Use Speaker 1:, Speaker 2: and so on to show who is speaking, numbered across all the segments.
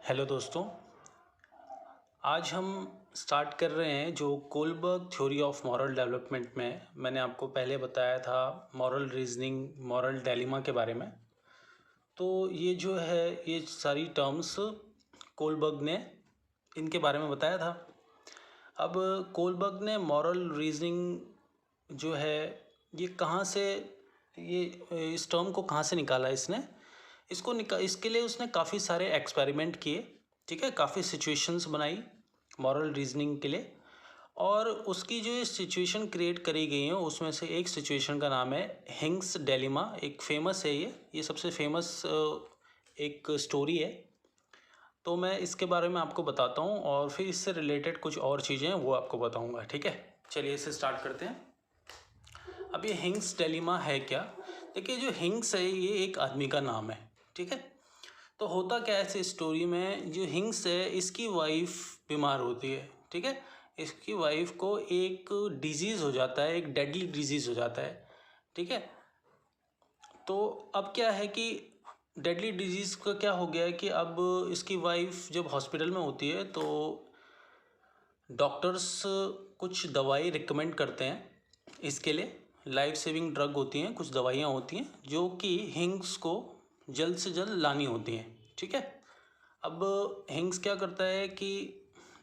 Speaker 1: Hello दोस्तों। आज हम स्टार्ट कर रहे हैं जो Kohlberg theory of moral development में मैंने आपको पहले बताया था मॉरल रीजनिंग मॉरल डायलेमा के बारे में। तो ये जो है ये सारी टर्म्स कोलबर्ग ने इनके बारे में बताया था। अब कोलबर्ग ने मॉरल रीजनिंग जो है ये कहाँ से ये इस टर्म को कहाँ से निकाला इसने इसके लिए उसने काफ़ी सारे एक्सपेरिमेंट किए। ठीक है, काफ़ी सिचुएशंस बनाई मॉरल रीजनिंग के लिए। और उसकी जो ये सिचुएशन क्रिएट करी गई हैं उसमें से एक सिचुएशन का नाम है हिंग्स डेलिमा। एक फेमस है ये सबसे फेमस एक स्टोरी है। तो मैं इसके बारे में आपको बताता हूँ और फिर इससे रिलेटेड कुछ और चीज़ें हैं वो आपको बताऊँगा। ठीक है, चलिए इसे स्टार्ट करते हैं। अब ये हिंग्स डेलिमा है क्या? देखिए, जो हिंग्स है ये एक आदमी का नाम है। ठीक है, तो होता क्या है इस स्टोरी में, जो हिंग्स है इसकी वाइफ बीमार होती है। ठीक है, इसकी वाइफ को एक डिजीज़ हो जाता है, एक डेडली डिजीज़ हो जाता है। ठीक है, तो अब क्या है कि डेडली डिजीज़ का क्या हो गया है कि अब इसकी वाइफ जब हॉस्पिटल में होती है तो डॉक्टर्स कुछ दवाई रिकमेंड करते हैं इसके लिए। लाइफ सेविंग ड्रग होती हैं, कुछ दवाइयाँ होती हैं जो कि हिंग्स को जल्द से जल्द लानी होती हैं। ठीक है, अब हिंग्स क्या करता है कि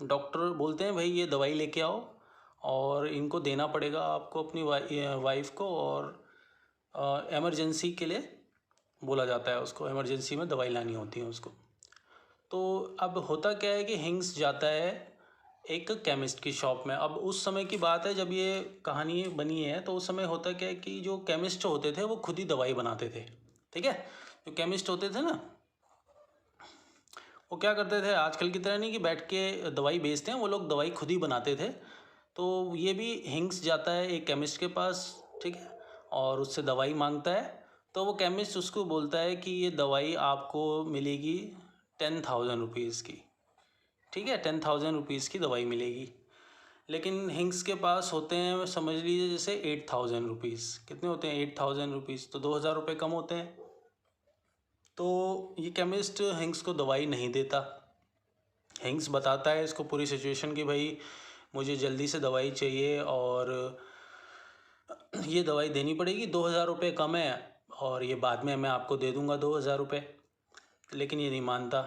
Speaker 1: डॉक्टर बोलते हैं भाई ये दवाई लेके आओ और इनको देना पड़ेगा आपको अपनी वाइफ को। और एमरजेंसी के लिए बोला जाता है उसको, एमरजेंसी में दवाई लानी होती है उसको। तो अब होता क्या है कि हिंग्स जाता है एक केमिस्ट की शॉप में। अब उस समय की बात है जब ये कहानी बनी है, तो उस समय होता क्या है कि जो केमिस्ट होते थे वो खुद ही दवाई बनाते थे। ठीक है, जो केमिस्ट होते थे ना वो क्या करते थे, आजकल की तरह नहीं कि बैठ के दवाई बेचते हैं, वो लोग दवाई खुद ही बनाते थे। तो ये भी हिंग्स जाता है एक केमिस्ट के पास। ठीक है, और उससे दवाई मांगता है। तो वो केमिस्ट उसको बोलता है कि ये दवाई आपको मिलेगी 10,000 रुपीज़ की। ठीक है, 10,000 रुपीज़ की दवाई मिलेगी। लेकिन हिंग्स के पास होते हैं, समझ लीजिए जैसे 8,000 रुपीज़। कितने होते हैं 8,000 रुपीज़? तो 2,000 रुपये कम होते हैं। तो ये केमिस्ट हिंग्स को दवाई नहीं देता। हिंग्स बताता है इसको पूरी सिचुएशन कि भाई मुझे जल्दी से दवाई चाहिए और ये दवाई देनी पड़ेगी, 2,000 रुपये कम है और ये बाद में मैं आपको दे दूँगा 2,000 रुपये। लेकिन ये नहीं मानता।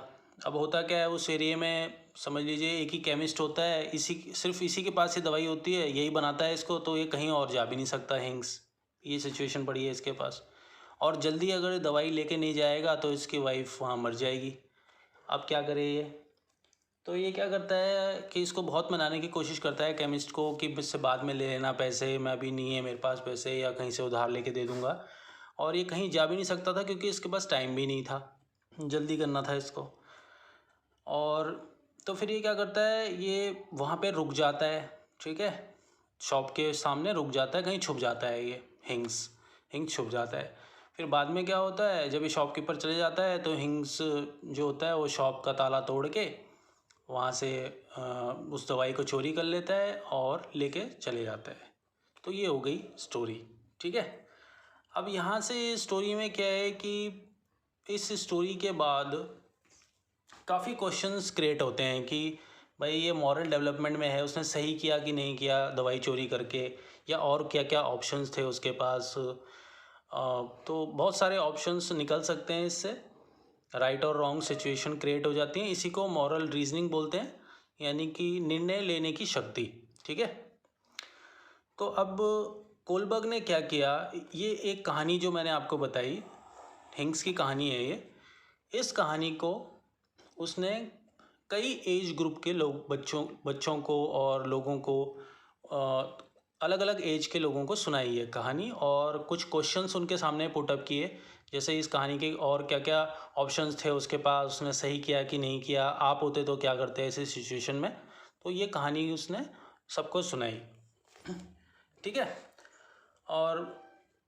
Speaker 1: अब होता क्या है उस एरिया में, समझ लीजिए एक ही केमिस्ट होता है, सिर्फ इसी के पास ये दवाई होती है, यही बनाता है इसको, तो ये कहीं और जा भी नहीं सकता हिंग्स। ये सिचुएशन पड़ी है इसके पास। और जल्दी अगर दवाई लेके नहीं जाएगा तो इसकी वाइफ वहाँ मर जाएगी। अब क्या करे ये? तो ये क्या करता है कि इसको बहुत मनाने की कोशिश करता है केमिस्ट को कि मुझसे बाद में ले लेना पैसे, मैं अभी नहीं है मेरे पास पैसे, या कहीं से उधार लेके दे दूँगा। और ये कहीं जा भी नहीं सकता था क्योंकि इसके पास टाइम भी नहीं था, जल्दी करना था इसको। और तो फिर ये क्या करता है, ये वहाँ पे रुक जाता है। ठीक है, शॉप के सामने रुक जाता है, कहीं छुप जाता है ये हिंग्स छुप जाता है। फिर बाद में क्या होता है, जब ये शॉपकीपर चले जाता है तो हिंग्स जो होता है वो शॉप का ताला तोड़ के वहाँ से उस दवाई को चोरी कर लेता है और लेके चले जाता है। तो ये हो गई स्टोरी। ठीक है, अब यहाँ से स्टोरी में क्या है कि इस स्टोरी के बाद काफ़ी क्वेश्चंस क्रिएट होते हैं कि भाई ये मॉरल डेवलपमेंट में है, उसने सही किया कि नहीं किया दवाई चोरी करके, या और क्या क्या ऑप्शंस थे उसके पास। तो बहुत सारे ऑप्शंस निकल सकते हैं इससे, राइट और रॉन्ग सिचुएशन क्रिएट हो जाती हैं। इसी को मॉरल रीजनिंग बोलते हैं, यानी कि निर्णय लेने की शक्ति। ठीक है, तो अब कोलबर्ग ने क्या किया, ये एक कहानी जो मैंने आपको बताई हिंग्स की कहानी है ये, इस कहानी को उसने कई एज ग्रुप के लोग बच्चों को और लोगों को, अलग अलग एज के लोगों को सुनाई है कहानी, और कुछ क्वेश्चंस उनके सामने पुट अप किए। जैसे इस कहानी के और क्या क्या ऑप्शंस थे उसके पास, उसने सही किया कि नहीं किया, आप होते तो क्या करते ऐसी सिचुएशन में। तो ये कहानी उसने सबको सुनाई। ठीक है, और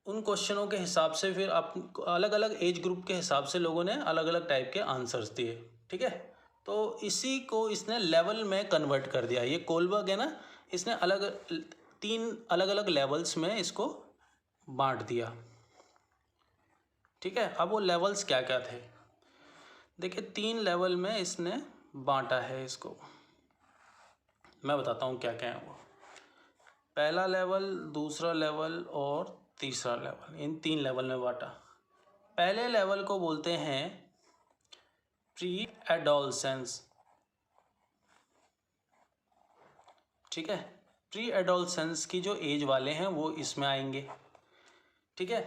Speaker 1: उन क्वेश्चनों के हिसाब से फिर आप अलग अलग एज ग्रुप के हिसाब से लोगों ने अलग अलग टाइप के आंसर्स दिए। ठीक है, तो इसी को इसने लेवल में कन्वर्ट कर दिया। ये कोलबर्ग है ना, इसने तीन अलग अलग लेवल्स में इसको बांट दिया। ठीक है, अब वो लेवल्स क्या क्या थे? देखिए 3 लेवल में इसने बांटा है इसको। मैं बताता हूँ क्या क्या है वो। पहला लेवल, दूसरा लेवल और तीसरा लेवल, इन 3 लेवल में बांटा। पहले लेवल को बोलते हैं प्री एडोलसेंस, ठीक है। प्री एडोलसेंस की जो एज वाले हैं वो इसमें आएंगे, ठीक है।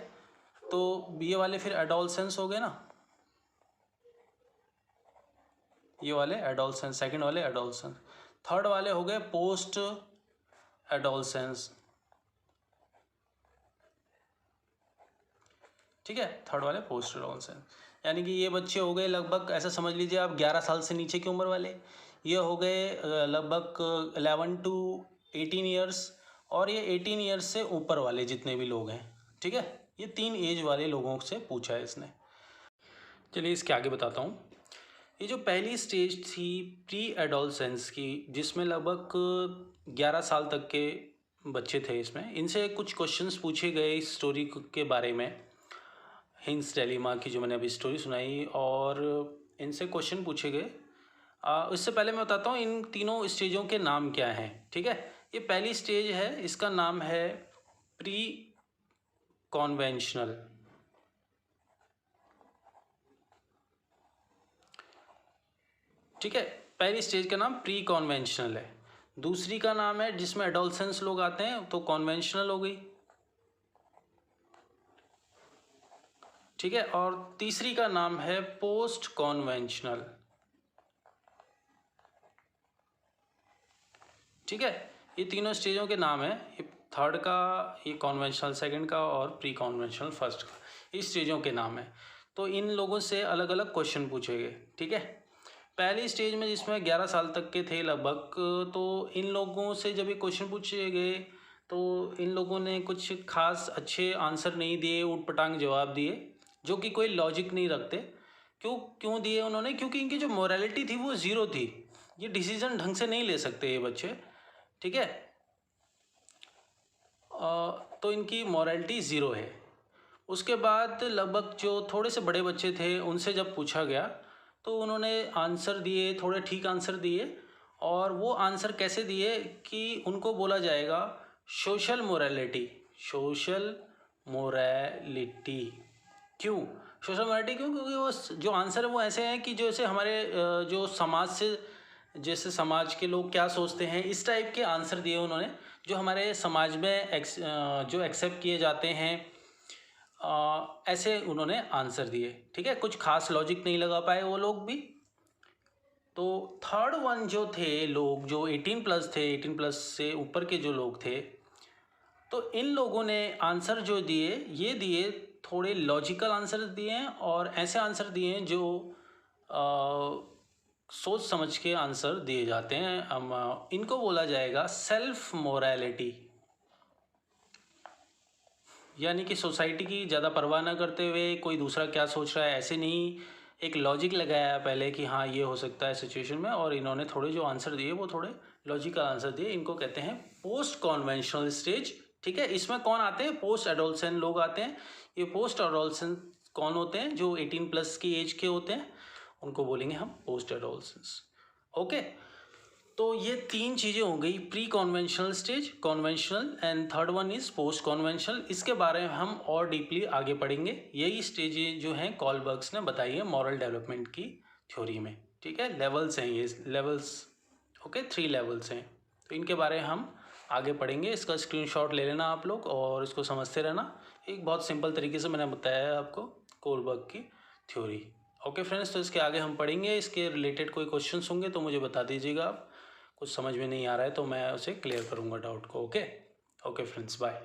Speaker 1: तो ये वाले फिर एडोलसेंस हो गए ना, ये वाले एडोलसेंस, सेकंड वाले एडोलसेंस। थर्ड वाले हो गए पोस्ट एडोलसेंस, ठीक है। थर्ड वाले पोस्ट एडोलसेंस, यानी कि ये बच्चे हो गए लगभग, ऐसा समझ लीजिए आप 11 साल से नीचे की उम्र वाले। ये हो गए लगभग 11 to 18 ईयर्स, और ये 18 ईयर्स से ऊपर वाले जितने भी लोग हैं, ठीक है। ये 3 एज वाले लोगों से पूछा है इसने। चलिए इसके आगे बताता हूँ। ये जो पहली स्टेज थी प्री एडोलसेंस की, जिसमें लगभग 11 साल तक के बच्चे थे, इसमें इनसे कुछ क्वेश्चंस पूछे गए इस स्टोरी के बारे में, हिंग्स डिलेमा की जो मैंने अभी स्टोरी सुनाई, और इनसे क्वेश्चन पूछे गए। इससे पहले मैं बताता हूँ इन तीनों स्टेजों के नाम क्या हैं, ठीक है। ये पहली स्टेज है, इसका नाम है प्री कॉन्वेंशनल, ठीक है। पहली स्टेज का नाम प्री कॉन्वेंशनल है। दूसरी का नाम है जिसमें एडोलसेंस लोग आते हैं, तो कॉन्वेंशनल हो गई, ठीक है। और तीसरी का नाम है पोस्ट कॉन्वेंशनल, ठीक है। ये तीनों स्टेजों के नाम है, थर्ड का, ये कॉन्वेंशनल सेकंड का, और प्री कॉन्वेंशनल फर्स्ट का, इस स्टेजों के नाम है। तो इन लोगों से अलग अलग क्वेश्चन पूछे गए, ठीक है। पहली स्टेज में जिसमें 11 साल तक के थे लगभग, तो इन लोगों से जब ये क्वेश्चन पूछे गए तो इन लोगों ने कुछ खास अच्छे आंसर नहीं दिए, ऊटपटांग जवाब दिए जो कि कोई लॉजिक नहीं रखते। क्यों दिए उन्होंने? क्योंकि इनकी जो मोरालिटी थी वो ज़ीरो थी, ये डिसीजन ढंग से नहीं ले सकते ये बच्चे, ठीक है। तो इनकी मोरालिटी ज़ीरो है। उसके बाद लगभग जो थोड़े से बड़े बच्चे थे उनसे जब पूछा गया तो उन्होंने आंसर दिए, थोड़े ठीक आंसर दिए, और वो आंसर कैसे दिए कि उनको बोला जाएगा सोशल मोरालिटी। सोशल मोरालिटी क्यों? सोशल मोरालिटी क्यों? क्योंकि वो जो आंसर है वो ऐसे हैं कि जैसे हमारे जो समाज से, जैसे समाज के लोग क्या सोचते हैं, इस टाइप के आंसर दिए उन्होंने, जो हमारे समाज में जो एक्सेप्ट किए जाते हैं, ऐसे उन्होंने आंसर दिए, ठीक है। कुछ खास लॉजिक नहीं लगा पाए वो लोग भी। तो थर्ड वन जो थे लोग, जो 18+ थे, 18+ से ऊपर के जो लोग थे, तो इन लोगों ने आंसर जो दिए, ये दिए थोड़े लॉजिकल आंसर दिए हैं, और ऐसे आंसर दिए हैं जो सोच समझ के आंसर दिए जाते हैं। इनको बोला जाएगा सेल्फ मोरालिटी, यानी कि सोसाइटी की ज़्यादा परवाह ना करते हुए कोई दूसरा क्या सोच रहा है ऐसे नहीं, एक लॉजिक लगाया पहले कि हाँ ये हो सकता है सिचुएशन में, और इन्होंने थोड़े जो आंसर दिए वो थोड़े लॉजिकल आंसर दिए। इनको कहते हैं पोस्ट कॉन्वेंशनल स्टेज, ठीक है। इसमें कौन आते हैं? पोस्ट एडोलसेंट लोग आते हैं। ये पोस्ट एडोलसेंट कौन होते हैं? जो 18+ की एज के होते हैं, उनको बोलेंगे हम पोस्ट एडोलसेंस, ओके। तो ये 3 चीज़ें हो गई, pre conventional stage, conventional, and third one is post conventional. इसके बारे में हम और डीपली आगे पढ़ेंगे। यही स्टेजें जो हैं कॉलबर्ग्स ने बताई है मॉरल डेवलपमेंट की थ्योरी में, ठीक है। लेवल्स हैं ये, लेवल्स, ओके, 3 लेवल्स हैं। तो इनके बारे में हम आगे पढ़ेंगे। इसका स्क्रीनशॉट ले लेना आप लोग और इसको समझते रहना। एक बहुत सिंपल तरीके से मैंने बताया है आपको कोलबर्ग की थ्योरी, ओके फ्रेंड्स। तो इसके आगे हम पढ़ेंगे, इसके रिलेटेड कोई क्वेश्चंस होंगे तो मुझे बता दीजिएगा आप। कुछ समझ में नहीं आ रहा है तो मैं उसे क्लियर करूँगा डाउट को, ओके। Okay friends, bye.